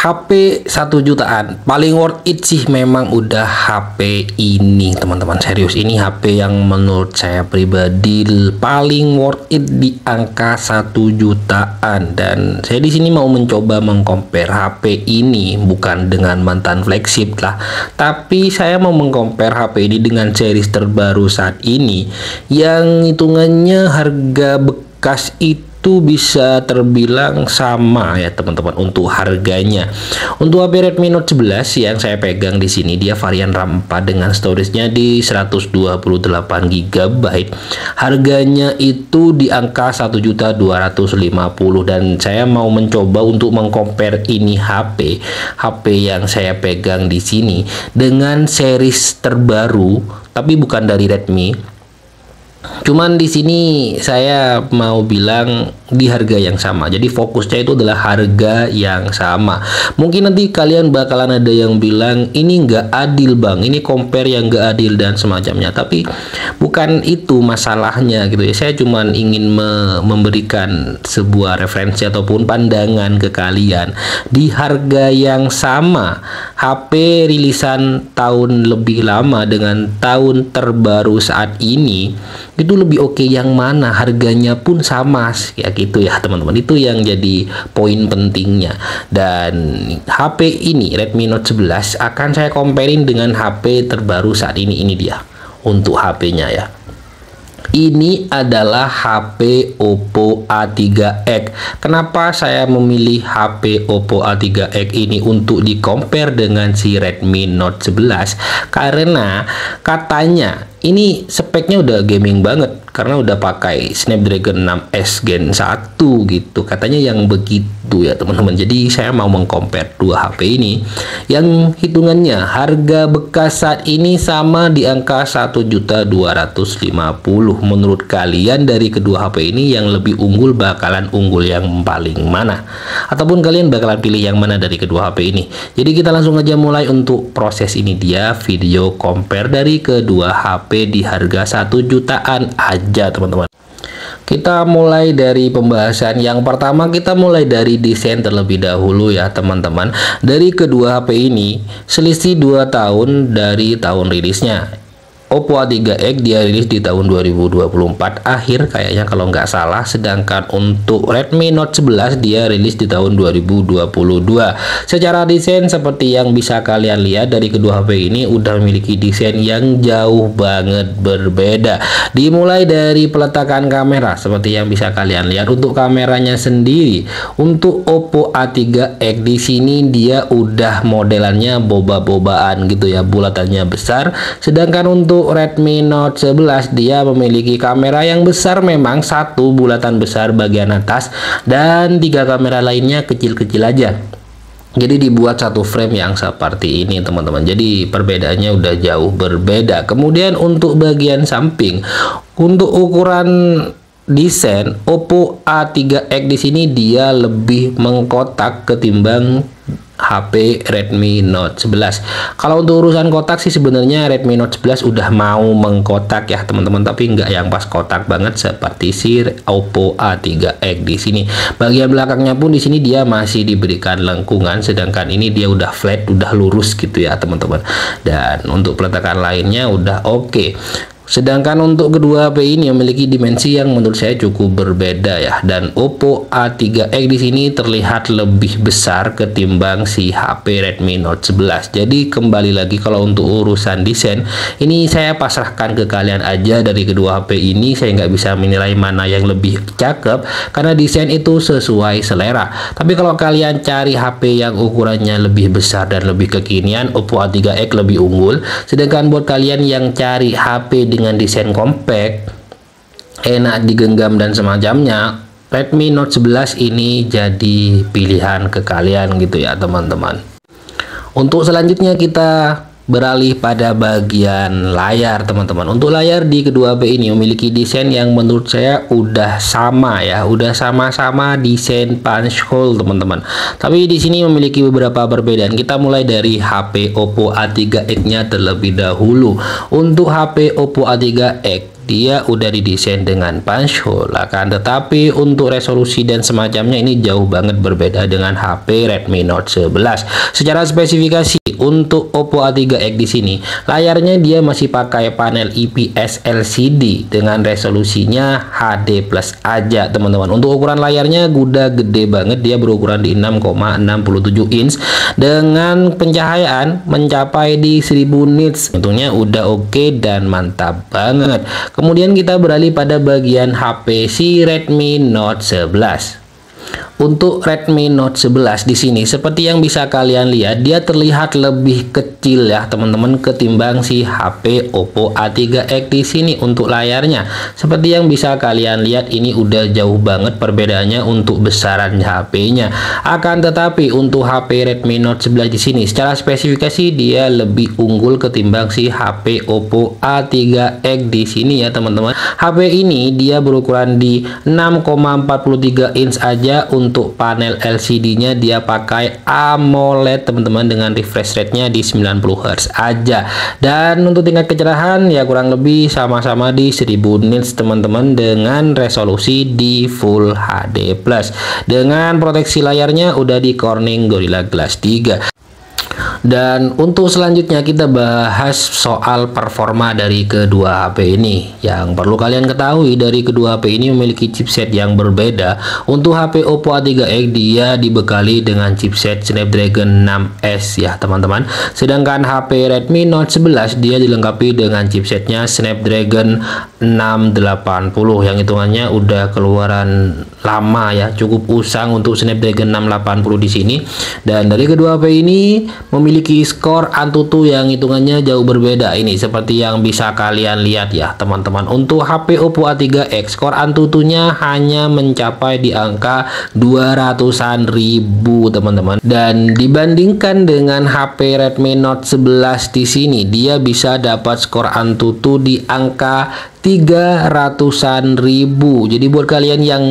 HP 1 jutaan paling worth it sih memang udah HP ini teman-teman. Serius, ini HP yang menurut saya pribadi paling worth it di angka 1 jutaan. Dan saya di sini mau mencoba mengcompare HP ini bukan dengan mantan flagship lah, tapi saya mau mengcompare HP ini dengan series terbaru saat ini yang hitungannya harga bekas itu bisa terbilang sama ya teman-teman untuk harganya. Untuk HP Redmi Note 11 yang saya pegang di sini, dia varian RAM 4 dengan storage-nya di 128 GB. Harganya itu di angka 1.250.000 dan saya mau mencoba untuk mengcompare ini HP yang saya pegang di sini dengan series terbaru tapi bukan dari Redmi. Cuman di sini saya mau bilang di harga yang sama. Jadi fokusnya itu adalah harga yang sama. Mungkin nanti kalian bakalan ada yang bilang ini nggak adil bang, ini compare yang nggak adil dan semacamnya. Tapi bukan itu masalahnya gitu ya. Saya cuman ingin memberikan sebuah referensi ataupun pandangan ke kalian. Di harga yang sama, HP rilisan tahun lebih lama dengan tahun terbaru saat ini itu lebih oke yang mana, harganya pun sama ya gitu ya teman-teman. Itu yang jadi poin pentingnya. Dan HP ini Redmi Note 11 akan saya comparein dengan HP terbaru saat ini dia untuk HP-nya ya. Ini adalah HP Oppo A3X. Kenapa saya memilih HP Oppo A3X ini untuk di compare dengan si Redmi Note 11? Karena katanya ini speknya udah gaming banget karena udah pakai Snapdragon 6S Gen 1 gitu. Katanya yang begitu ya teman-teman. Jadi saya mau mengcompare dua HP ini yang hitungannya harga bekas saat ini sama di angka 1.250.000. Menurut kalian dari kedua HP ini yang lebih unggul bakalan unggul yang paling mana? Ataupun kalian bakalan pilih yang mana dari kedua HP ini? Jadi kita langsung aja mulai untuk proses ini dia video compare dari kedua HP di harga 1 jutaan aja teman-teman. Kita mulai dari pembahasan. Yang pertama kita mulai dari desain terlebih dahulu ya teman-teman. Dari kedua HP ini selisih 2 tahun dari tahun rilisnya. Oppo A3X dia rilis di tahun 2024 akhir kayaknya kalau nggak salah, sedangkan untuk Redmi Note 11 dia rilis di tahun 2022. Secara desain seperti yang bisa kalian lihat dari kedua HP ini udah memiliki desain yang jauh banget berbeda. Dimulai dari peletakan kamera seperti yang bisa kalian lihat. Untuk kameranya sendiri untuk Oppo A3X di sini dia udah modelannya boba-bobaan gitu ya, bulatannya besar, sedangkan untuk Redmi Note 11 dia memiliki kamera yang besar, memang satu bulatan besar bagian atas dan 3 kamera lainnya kecil-kecil aja. Jadi dibuat satu frame yang seperti ini teman-teman. Jadi perbedaannya udah jauh berbeda. Kemudian untuk bagian samping, untuk ukuran desain Oppo A3X di sini dia lebih mengkotak ketimbang HP Redmi Note 11. Kalau untuk urusan kotak sih sebenarnya Redmi Note 11 udah mau mengkotak ya teman-teman, tapi nggak yang pas kotak banget seperti si Oppo A3X di sini. Bagian belakangnya pun di sini dia masih diberikan lengkungan, sedangkan ini dia udah flat, udah lurus gitu ya teman-teman. Dan untuk peletakan lainnya udah oke. Sedangkan untuk kedua HP ini memiliki dimensi yang menurut saya cukup berbeda ya, dan Oppo A3X di sini terlihat lebih besar ketimbang si HP Redmi Note 11. Jadi kembali lagi kalau untuk urusan desain ini saya pasrahkan ke kalian aja. Dari kedua HP ini saya nggak bisa menilai mana yang lebih cakep karena desain itu sesuai selera. Tapi kalau kalian cari HP yang ukurannya lebih besar dan lebih kekinian, Oppo A3X lebih unggul. Sedangkan buat kalian yang cari HP dengan desain compact, enak digenggam dan semacamnya, Redmi Note 11 ini jadi pilihan ke kalian gitu ya teman-teman. Untuk selanjutnya kita beralih pada bagian layar teman-teman. Untuk layar di kedua HP ini memiliki desain yang menurut saya udah sama ya, udah sama-sama desain punch hole teman-teman. Tapi di sini memiliki beberapa perbedaan. Kita mulai dari HP Oppo A3X-nya terlebih dahulu. Untuk HP Oppo A3X dia udah didesain dengan punch hole, akan tetapi untuk resolusi dan semacamnya ini jauh banget berbeda dengan HP Redmi Note 11. Secara spesifikasi untuk Oppo A3X di sini, layarnya dia masih pakai panel IPS LCD dengan resolusinya HD plus aja, teman-teman. Untuk ukuran layarnya udah gede banget, dia berukuran di 6,67 inch dengan pencahayaan mencapai di 1000 nits. Tentunya udah oke dan mantap banget. Kemudian kita beralih pada bagian HP si Redmi Note 11. Untuk Redmi Note 11 di sini seperti yang bisa kalian lihat, dia terlihat lebih kecil ya teman-teman ketimbang si HP Oppo A3X di sini untuk layarnya. Seperti yang bisa kalian lihat, ini udah jauh banget perbedaannya untuk besaran HP-nya. Akan tetapi untuk HP Redmi Note 11 di sini secara spesifikasi dia lebih unggul ketimbang si HP Oppo A3X di sini ya teman-teman. HP ini dia berukuran di 6,43 inch aja. Untuk panel LCD-nya dia pakai AMOLED teman-teman dengan refresh rate-nya di 90 Hz aja. Dan untuk tingkat kecerahan ya kurang lebih sama-sama di 1000 nits teman-teman dengan resolusi di Full HD+. Dengan proteksi layarnya udah di Corning Gorilla Glass 3. Dan untuk selanjutnya kita bahas soal performa dari kedua HP ini. Yang perlu kalian ketahui, dari kedua HP ini memiliki chipset yang berbeda. Untuk HP Oppo A3X dia dibekali dengan chipset Snapdragon 6S ya teman-teman. Sedangkan HP Redmi Note 11 dia dilengkapi dengan chipsetnya Snapdragon 680 yang hitungannya udah keluaran lama ya, cukup usang untuk Snapdragon 680 di sini. Dan dari kedua HP ini memiliki skor Antutu yang hitungannya jauh berbeda. Ini seperti yang bisa kalian lihat ya teman-teman. Untuk HP Oppo A3X skor Antutunya hanya mencapai di angka 200-an ribu teman-teman. Dan dibandingkan dengan HP Redmi Note 11 di sini, dia bisa dapat skor Antutu di angka 300-an ribu. Jadi buat kalian yang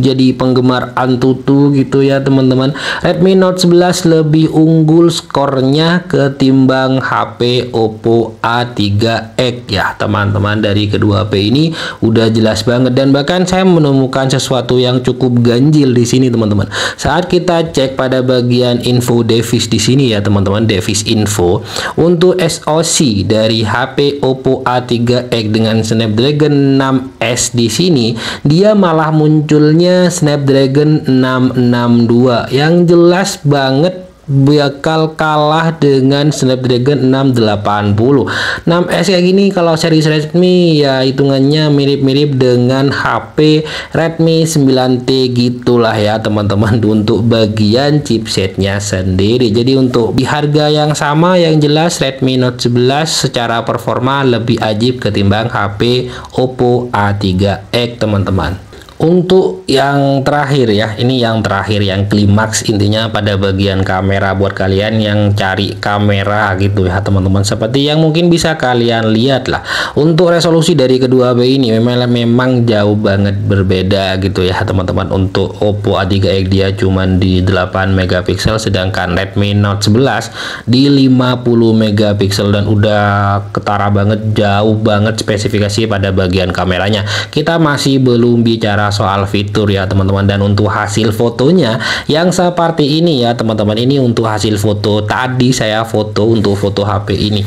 jadi penggemar Antutu gitu ya teman-teman, Redmi Note 11 lebih unggul skornya ketimbang HP Oppo A3X ya teman-teman. Dari kedua HP ini udah jelas banget, dan bahkan saya menemukan sesuatu yang cukup ganjil di sini teman-teman. Saat kita cek pada bagian info device di sini ya teman-teman, device info, untuk SoC dari HP Oppo A3X dengan Snapdragon 6S di sini dia malah munculnya Snapdragon 662 yang jelas banget bakal kalah dengan Snapdragon 680. 6S kayak gini kalau series Redmi ya hitungannya mirip-mirip dengan HP Redmi 9T gitulah ya teman-teman untuk bagian chipsetnya sendiri. Jadi untuk di harga yang sama yang jelas Redmi Note 11 secara performa lebih ajib ketimbang HP Oppo A3X teman-teman. Untuk yang terakhir ya, ini yang terakhir, yang klimaks intinya pada bagian kamera buat kalian yang cari kamera gitu ya teman-teman. Seperti yang mungkin bisa kalian lihat lah, untuk resolusi dari kedua HP ini memang jauh banget berbeda gitu ya teman-teman. Untuk Oppo A3X dia cuman di 8 megapiksel, sedangkan Redmi Note 11 di 50 megapiksel, dan udah ketara banget, jauh banget spesifikasi pada bagian kameranya. Kita masih belum bicara soal fitur ya teman-teman. Dan untuk hasil fotonya yang seperti ini ya teman-teman, ini untuk hasil foto tadi saya foto untuk foto HP ini.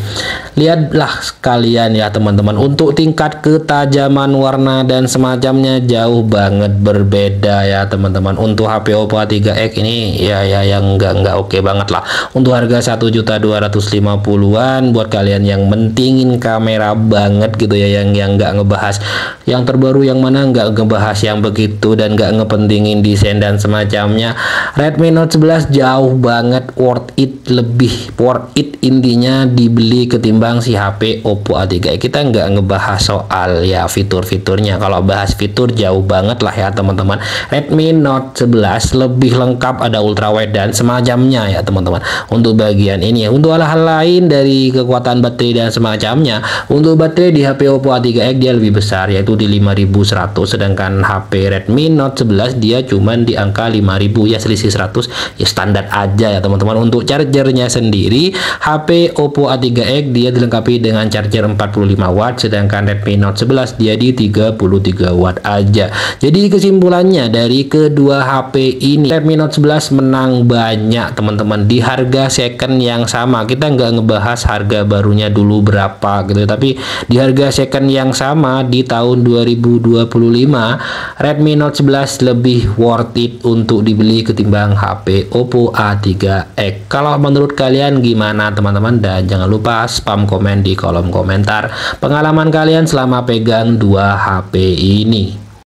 Lihatlah sekalian ya teman-teman, untuk tingkat ketajaman warna dan semacamnya jauh banget berbeda ya teman-teman. Untuk HP Oppo A3X ini ya yang enggak oke banget lah. Untuk harga 1.250.000-an buat kalian yang mentingin kamera banget gitu ya, yang enggak ngebahas yang terbaru yang mana, enggak ngebahas yang begitu dan gak ngepentingin desain dan semacamnya, Redmi Note 11 jauh banget worth it, lebih worth it intinya dibeli ketimbang si HP Oppo A3X. Kita nggak ngebahas soal ya fitur-fiturnya, kalau bahas fitur jauh banget lah ya teman-teman. Redmi Note 11 lebih lengkap, ada ultrawide dan semacamnya ya teman-teman. Untuk bagian ini ya, untuk hal-hal lain dari kekuatan baterai dan semacamnya, untuk baterai di HP Oppo A3X dia lebih besar yaitu di 5100, sedangkan HP HP Redmi Note 11 dia cuman di angka 5.000 ya, selisih 100 ya, standar aja ya teman-teman. Untuk chargernya sendiri HP Oppo A3X dia dilengkapi dengan charger 45 watt, sedangkan Redmi Note 11 dia di 33 watt aja. Jadi kesimpulannya dari kedua HP ini Redmi Note 11 menang banyak teman-teman di harga second yang sama. Kita nggak ngebahas harga barunya dulu berapa gitu, tapi di harga second yang sama di tahun 2025 Redmi Note 11 lebih worth it untuk dibeli ketimbang HP Oppo A3X. Kalau menurut kalian gimana teman-teman? Dan jangan lupa spam komen di kolom komentar pengalaman kalian selama pegang dua HP ini.